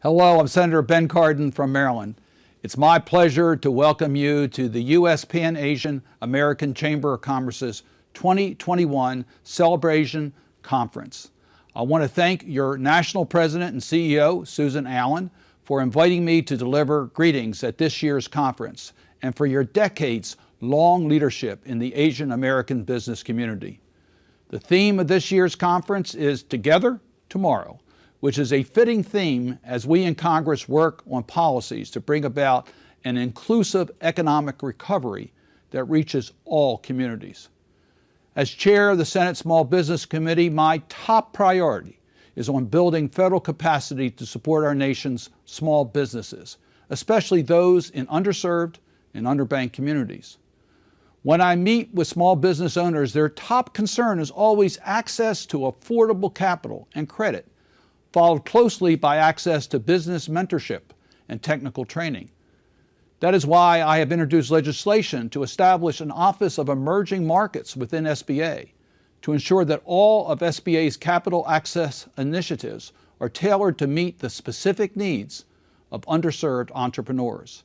Hello, I'm Senator Ben Cardin from Maryland. It's my pleasure to welcome you to the U.S. Pan-Asian American Chamber of Commerce's 2021 Celebration Conference. I want to thank your National President and CEO, Susan Allen, for inviting me to deliver greetings at this year's conference and for your decades-long leadership in the Asian American business community. The theme of this year's conference is Together Tomorrow, which is a fitting theme as we in Congress work on policies to bring about an inclusive economic recovery that reaches all communities. As chair of the Senate Small Business Committee, my top priority is on building federal capacity to support our nation's small businesses, especially those in underserved and underbanked communities. When I meet with small business owners, their top concern is always access to affordable capital and credit, followed closely by access to business mentorship and technical training. That is why I have introduced legislation to establish an Office of Emerging Markets within SBA to ensure that all of SBA's capital access initiatives are tailored to meet the specific needs of underserved entrepreneurs.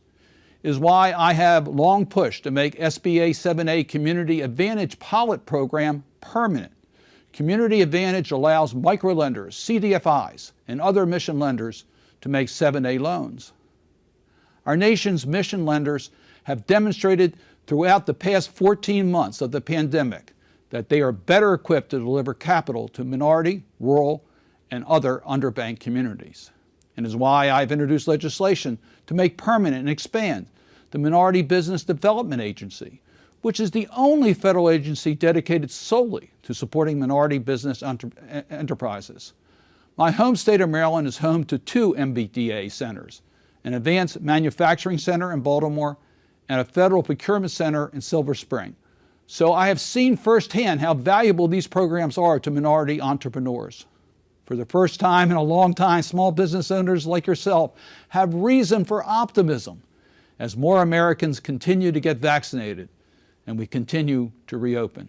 It is why I have long pushed to make SBA 7A Community Advantage pilot program permanent. Community Advantage allows microlenders, CDFIs, and other mission lenders to make 7A loans. Our nation's mission lenders have demonstrated throughout the past 14 months of the pandemic that they are better equipped to deliver capital to minority, rural, and other underbanked communities. And is why I've introduced legislation to make permanent and expand the Minority Business Development Agency, which is the only federal agency dedicated solely to supporting minority business enterprises. My home state of Maryland is home to 2 MBDA centers, an advanced manufacturing center in Baltimore and a federal procurement center in Silver Spring. So I have seen firsthand how valuable these programs are to minority entrepreneurs. For the first time in a long time, small business owners like yourself have reason for optimism as more Americans continue to get vaccinated and we continue to reopen.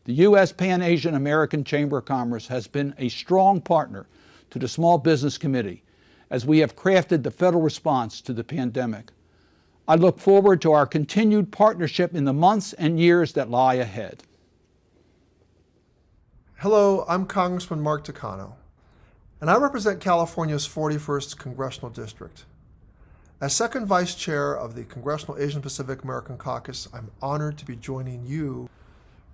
The U.S. Pan-Asian American Chamber of Commerce has been a strong partner to the Small Business Committee as we have crafted the federal response to the pandemic. I look forward to our continued partnership in the months and years that lie ahead. Hello, I'm Congressman Mark Takano, and I represent California's 41st Congressional District. As second vice chair of the Congressional Asian Pacific American Caucus, I'm honored to be joining you.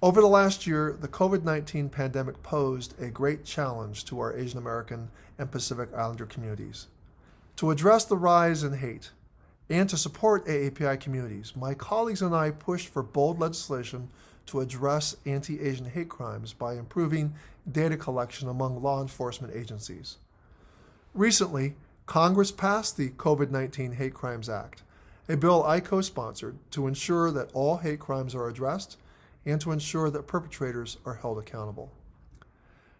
Over the last year, the COVID-19 pandemic posed a great challenge to our Asian American and Pacific Islander communities. To address the rise in hate and to support AAPI communities, my colleagues and I pushed for bold legislation to address anti-Asian hate crimes by improving data collection among law enforcement agencies. Recently, Congress passed the COVID-19 Hate Crimes Act, a bill I co-sponsored to ensure that all hate crimes are addressed and to ensure that perpetrators are held accountable.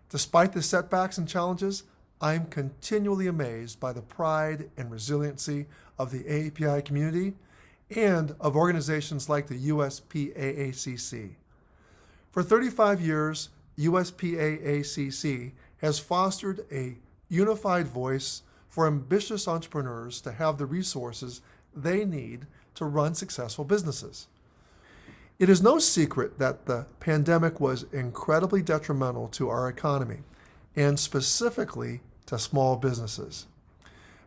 Despite the setbacks and challenges, I am continually amazed by the pride and resiliency of the AAPI community and of organizations like the USPAACC. For 35 years, USPAACC has fostered a unified voice for ambitious entrepreneurs to have the resources they need to run successful businesses. It is no secret that the pandemic was incredibly detrimental to our economy, and specifically to small businesses.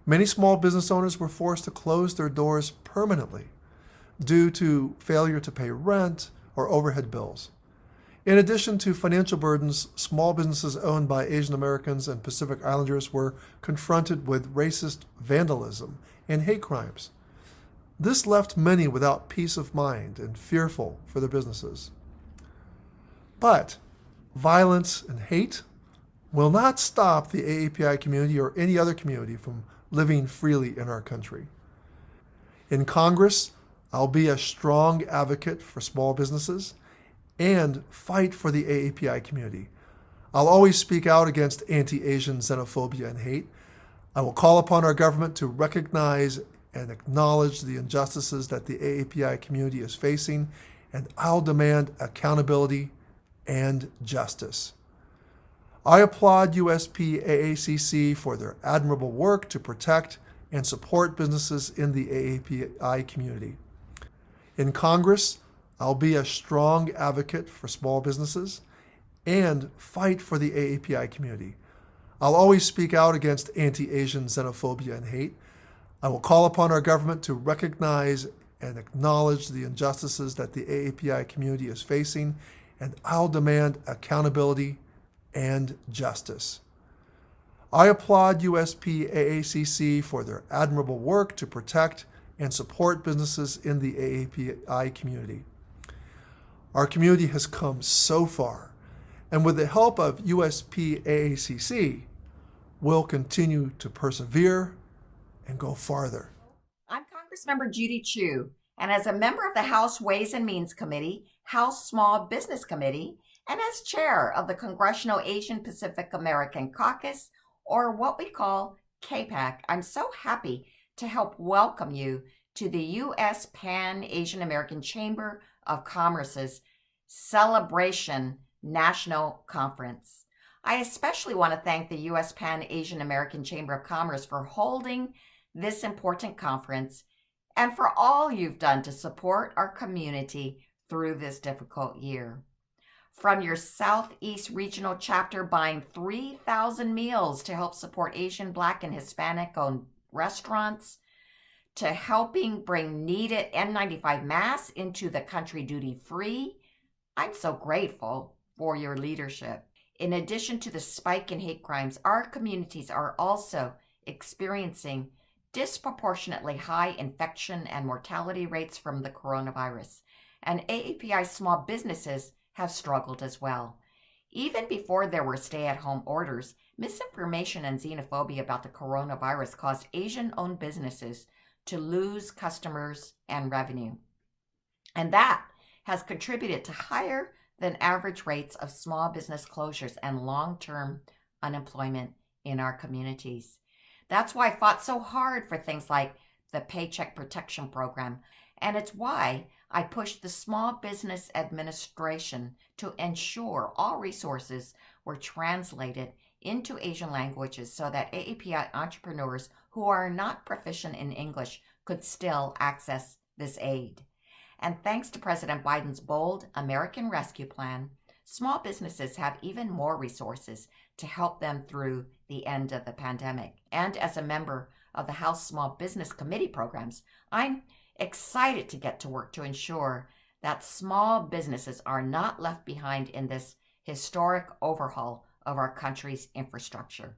Many small business owners were forced to close their doors permanently due to failure to pay rent or overhead bills. In addition to financial burdens, small businesses owned by Asian Americans and Pacific Islanders were confronted with racist vandalism and hate crimes. This left many without peace of mind and fearful for their businesses. But violence and hate will not stop the AAPI community or any other community from living freely in our country. In Congress, I'll be a strong advocate for small businesses and fight for the AAPI community. I'll always speak out against anti-Asian xenophobia and hate. I will call upon our government to recognize and acknowledge the injustices that the AAPI community is facing, and I'll demand accountability and justice. I applaud USP-AACC for their admirable work to protect and support businesses in the AAPI community. In Congress, I'll be a strong advocate for small businesses and fight for the AAPI community. I'll always speak out against anti-Asian xenophobia and hate. I will call upon our government to recognize and acknowledge the injustices that the AAPI community is facing, and I'll demand accountability and justice. I applaud USP-AACC for their admirable work to protect and support businesses in the AAPI community. Our community has come so far, and with the help of USP-AACC, we'll continue to persevere and go farther. I'm Congressmember Judy Chu, and as a member of the House Ways and Means Committee, House Small Business Committee, and as chair of the Congressional Asian Pacific American Caucus, or what we call KPAC, I'm so happy to help welcome you to the U.S. Pan-Asian American Chamber of Commerce's Celebration National Conference. I especially want to thank the U.S. Pan-Asian American Chamber of Commerce for holding this important conference and for all you've done to support our community through this difficult year. From your Southeast Regional Chapter buying 3,000 meals to help support Asian, Black, and Hispanic-owned restaurants, to helping bring needed N95 masks into the country duty-free, I'm so grateful for your leadership. In addition to the spike in hate crimes, our communities are also experiencing disproportionately high infection and mortality rates from the coronavirus, and AAPI small businesses have struggled as well. Even before there were stay-at-home orders, misinformation and xenophobia about the coronavirus caused Asian-owned businesses to lose customers and revenue. And that has contributed to higher than average rates of small business closures and long-term unemployment in our communities. That's why I fought so hard for things like the Paycheck Protection Program, and it's why I pushed the Small Business Administration to ensure all resources were translated into Asian languages so that AAPI entrepreneurs who are not proficient in English could still access this aid. And thanks to President Biden's bold American Rescue Plan, small businesses have even more resources to help them through the end of the pandemic. And as a member of the House Small Business Committee programs, I'm excited to get to work to ensure that small businesses are not left behind in this historic overhaul of our country's infrastructure.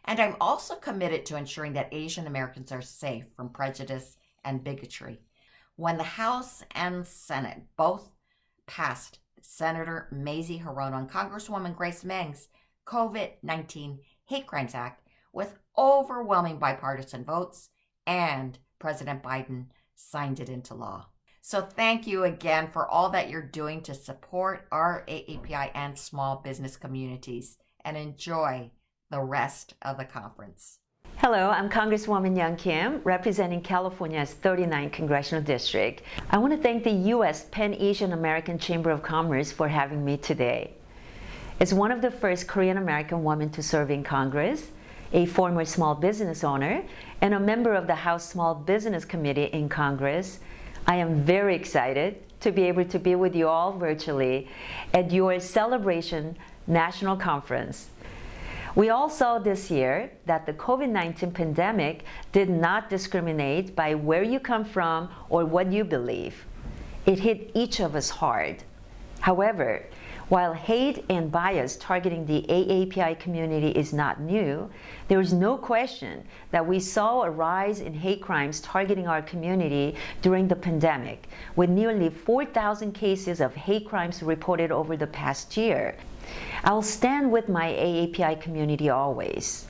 And I'm also committed to ensuring that Asian Americans are safe from prejudice and bigotry. When the House and Senate both passed Senator Mazie Hirono and Congresswoman Grace Meng's COVID-19 Hate Crimes Act with overwhelming bipartisan votes, and President Biden signed it into law. So thank you again for all that you're doing to support our AAPI and small business communities, and enjoy the rest of the conference. Hello, I'm Congresswoman Young Kim, representing California's 39th Congressional District. I want to thank the U.S. Pan-Asian American Chamber of Commerce for having me today. As one of the first Korean American women to serve in Congress, a former small business owner, and a member of the House Small Business Committee in Congress, I am very excited to be able to be with you all virtually at your Celebration National Conference. We all saw this year that the COVID-19 pandemic did not discriminate by where you come from or what you believe. It hit each of us hard. However, while hate and bias targeting the AAPI community is not new, there is no question that we saw a rise in hate crimes targeting our community during the pandemic, with nearly 4,000 cases of hate crimes reported over the past year. I'll stand with my AAPI community always.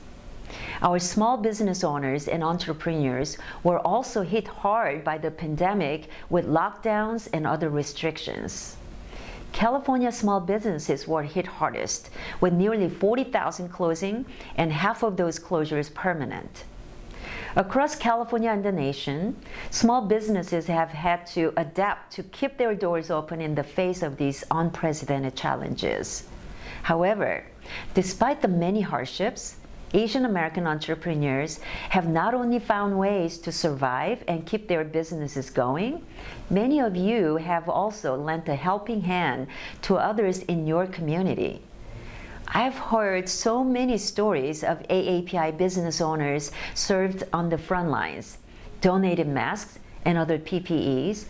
Our small business owners and entrepreneurs were also hit hard by the pandemic with lockdowns and other restrictions. California small businesses were hit hardest, with nearly 40,000 closing and half of those closures permanent. Across California and the nation, small businesses have had to adapt to keep their doors open in the face of these unprecedented challenges. However, despite the many hardships, Asian American entrepreneurs have not only found ways to survive and keep their businesses going, many of you have also lent a helping hand to others in your community. I've heard so many stories of AAPI business owners served on the front lines, donated masks and other PPEs,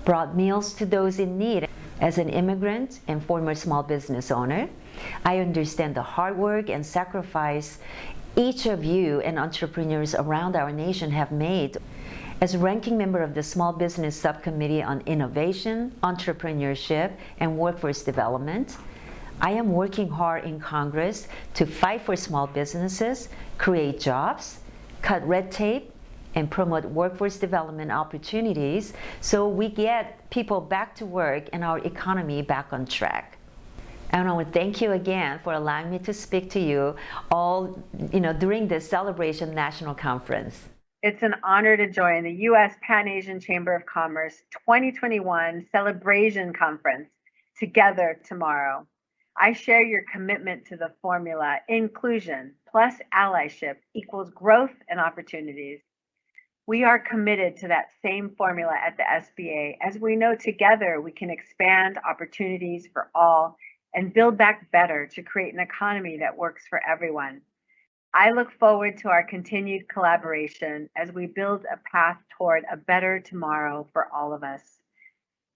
brought meals to those in need. As an immigrant and former small business owner, I understand the hard work and sacrifice each of you and entrepreneurs around our nation have made. As ranking member of the Small Business Subcommittee on Innovation, Entrepreneurship, and Workforce Development, I am working hard in Congress to fight for small businesses, create jobs, cut red tape, and promote workforce development opportunities so we get people back to work and our economy back on track. And I want to thank you again for allowing me to speak to you all, during this Celebration National Conference. It's an honor to join the U.S. Pan-Asian Chamber of Commerce 2021 Celebration Conference together tomorrow. I share your commitment to the formula inclusion plus allyship equals growth and opportunities. We are committed to that same formula at the SBA, as we know together we can expand opportunities for all and build back better to create an economy that works for everyone. I look forward to our continued collaboration as we build a path toward a better tomorrow for all of us.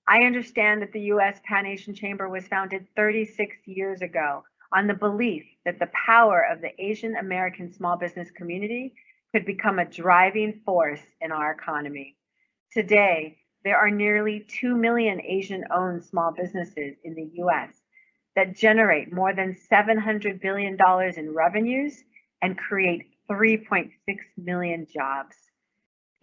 I understand that the U.S. Pan-Asian Chamber was founded 36 years ago on the belief that the power of the Asian American small business community could become a driving force in our economy. Today, there are nearly 2 million Asian-owned small businesses in the U.S. that generate more than $700 billion in revenues and create 3.6 million jobs.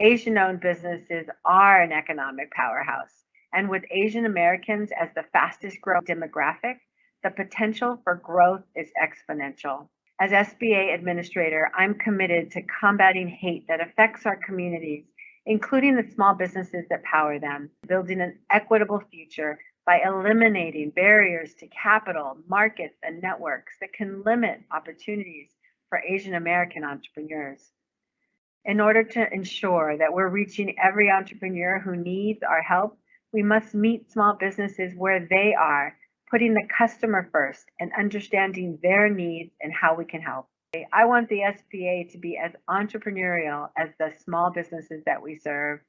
Asian-owned businesses are an economic powerhouse, and with Asian Americans as the fastest growing demographic, the potential for growth is exponential. As SBA administrator, I'm committed to combating hate that affects our communities, including the small businesses that power them, building an equitable future by eliminating barriers to capital, markets, and networks that can limit opportunities for Asian American entrepreneurs. In order to ensure that we're reaching every entrepreneur who needs our help, we must meet small businesses where they are, putting the customer first and understanding their needs and how we can help. I want the SBA to be as entrepreneurial as the small businesses that we serve,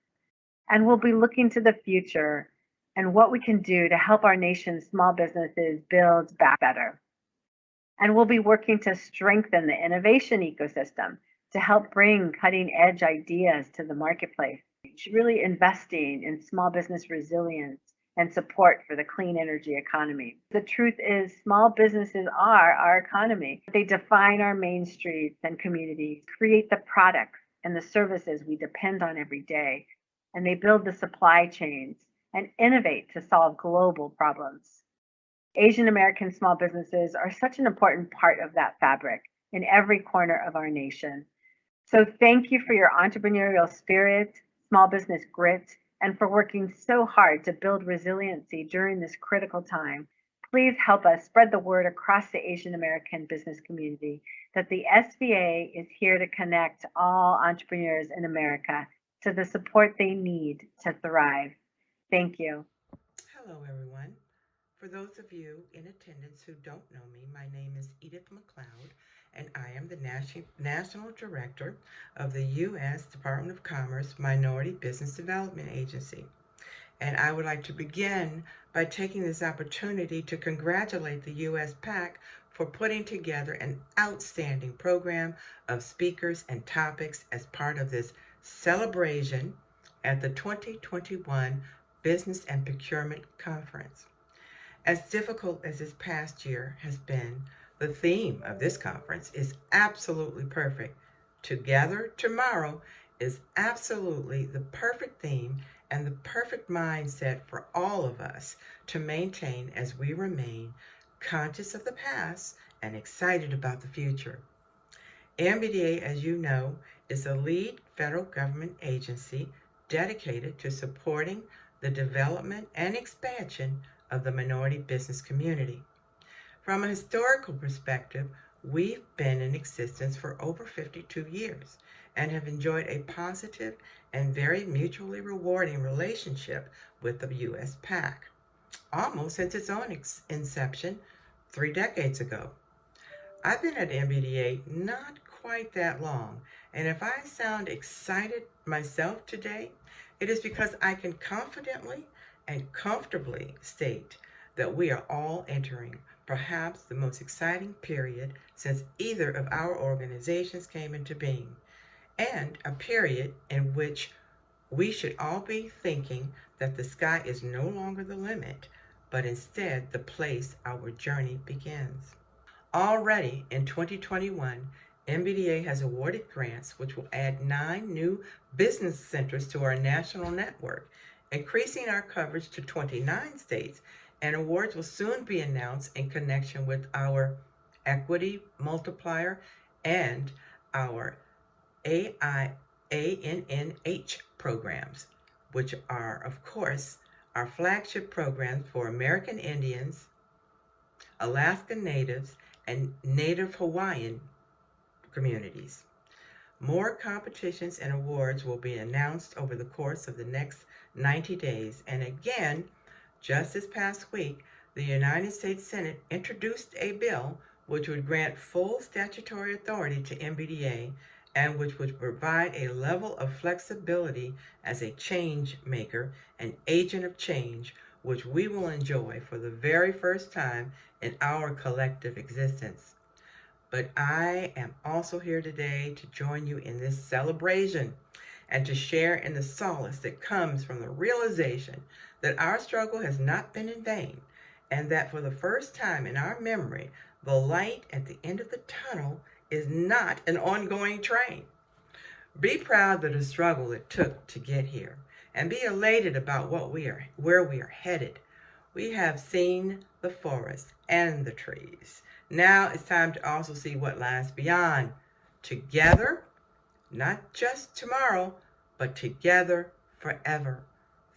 and we'll be looking to the future and what we can do to help our nation's small businesses build back better. And we'll be working to strengthen the innovation ecosystem to help bring cutting-edge ideas to the marketplace, really investing in small business resilience and support for the clean energy economy. The truth is, small businesses are our economy. They define our main streets and communities, create the products and the services we depend on every day, and they build the supply chains and innovate to solve global problems. Asian American small businesses are such an important part of that fabric in every corner of our nation. So thank you for your entrepreneurial spirit, small business grit, and for working so hard to build resiliency during this critical time. Please help us spread the word across the Asian American business community that the SBA is here to connect all entrepreneurs in America to the support they need to thrive. Thank you. Hello, everyone. For those of you in attendance who don't know me, my name is Edith McCloud, and I am the National Director of the U.S. Department of Commerce Minority Business Development Agency. And I would like to begin by taking this opportunity to congratulate the U.S. PAC for putting together an outstanding program of speakers and topics as part of this celebration at the 2021 Business and Procurement Conference. As difficult as this past year has been, the theme of this conference is absolutely perfect. Together Tomorrow is absolutely the perfect theme and the perfect mindset for all of us to maintain as we remain conscious of the past and excited about the future. MBDA, as you know, is a lead federal government agency dedicated to supporting the development and expansion of the minority business community. From a historical perspective, we've been in existence for over 52 years and have enjoyed a positive and very mutually rewarding relationship with the U.S. PAC, almost since its own inception 3 decades ago. I've been at MBDA not quite that long, and if I sound excited myself today, it is because I can confidently and comfortably state that we are all entering perhaps the most exciting period since either of our organizations came into being, and a period in which we should all be thinking that the sky is no longer the limit, but instead the place our journey begins. Already in 2021, MBDA has awarded grants which will add 9 new business centers to our national network, increasing our coverage to 29 states, and awards will soon be announced in connection with our Equity Multiplier and our ANNH programs, which are, of course, our flagship programs for American Indians, Alaska Natives, and Native Hawaiian communities. More competitions and awards will be announced over the course of the next 90 days. And again, just this past week, the United States Senate introduced a bill which would grant full statutory authority to MBDA and which would provide a level of flexibility as a change maker, an agent of change, which we will enjoy for the very first time in our collective existence. But I am also here today to join you in this celebration and to share in the solace that comes from the realization that our struggle has not been in vain, and that for the first time in our memory, the light at the end of the tunnel is not an ongoing train. Be proud of the struggle it took to get here, and be elated about where we are headed. We have seen the forest and the trees. Now it's time to also see what lies beyond. Together, not just tomorrow, but together forever.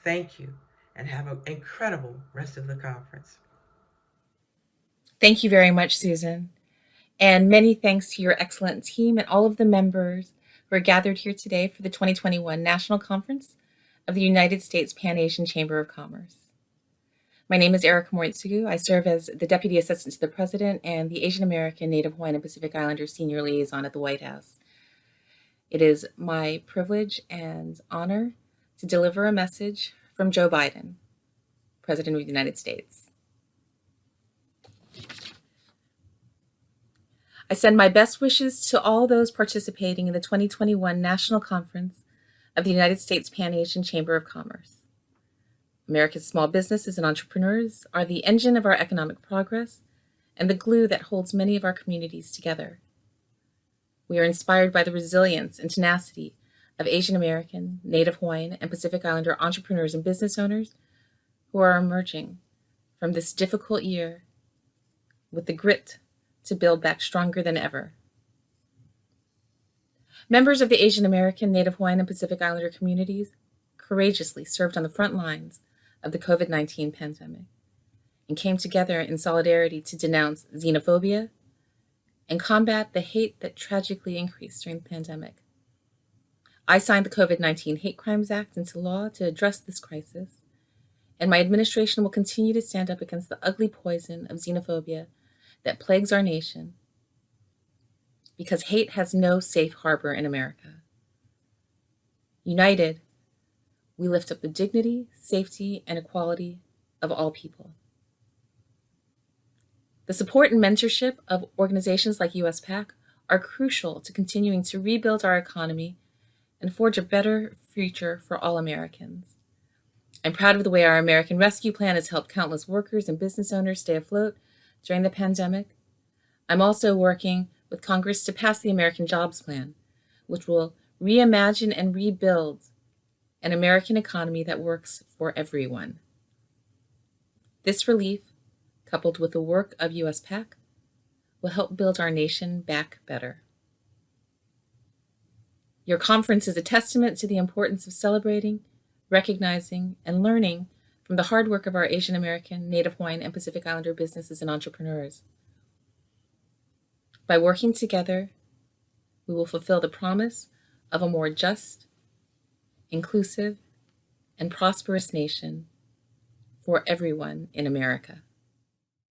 Thank you, and have an incredible rest of the conference. Thank you very much, Susan. And many thanks to your excellent team and all of the members who are gathered here today for the 2021 National Conference of the United States Pan-Asian Chamber of Commerce. My name is Erika Moritsugu. I serve as the Deputy Assistant to the President and the Asian American, Native Hawaiian, and Pacific Islander Senior Liaison at the White House. It is my privilege and honor to deliver a message from Joe Biden, President of the United States. I send my best wishes to all those participating in the 2021 National Conference of the United States Pan-Asian Chamber of Commerce. America's small businesses and entrepreneurs are the engine of our economic progress and the glue that holds many of our communities together. We are inspired by the resilience and tenacity of Asian American, Native Hawaiian, and Pacific Islander entrepreneurs and business owners who are emerging from this difficult year with the grit to build back stronger than ever. Members of the Asian American, Native Hawaiian, and Pacific Islander communities courageously served on the front lines of the COVID-19 pandemic and came together in solidarity to denounce xenophobia and combat the hate that tragically increased during the pandemic. I signed the COVID-19 Hate Crimes Act into law to address this crisis, and my administration will continue to stand up against the ugly poison of xenophobia that plagues our nation, because hate has no safe harbor in America. United, we lift up the dignity, safety, and equality of all people. The support and mentorship of organizations like US PAC are crucial to continuing to rebuild our economy and forge a better future for all Americans. I'm proud of the way our American Rescue Plan has helped countless workers and business owners stay afloat during the pandemic. I'm also working with Congress to pass the American Jobs Plan, which will reimagine and rebuild an American economy that works for everyone. This relief, coupled with the work of US PAC, will help build our nation back better. Your conference is a testament to the importance of celebrating, recognizing, and learning from the hard work of our Asian American, Native Hawaiian, and Pacific Islander businesses and entrepreneurs. By working together, we will fulfill the promise of a more just, inclusive, and prosperous nation for everyone in America.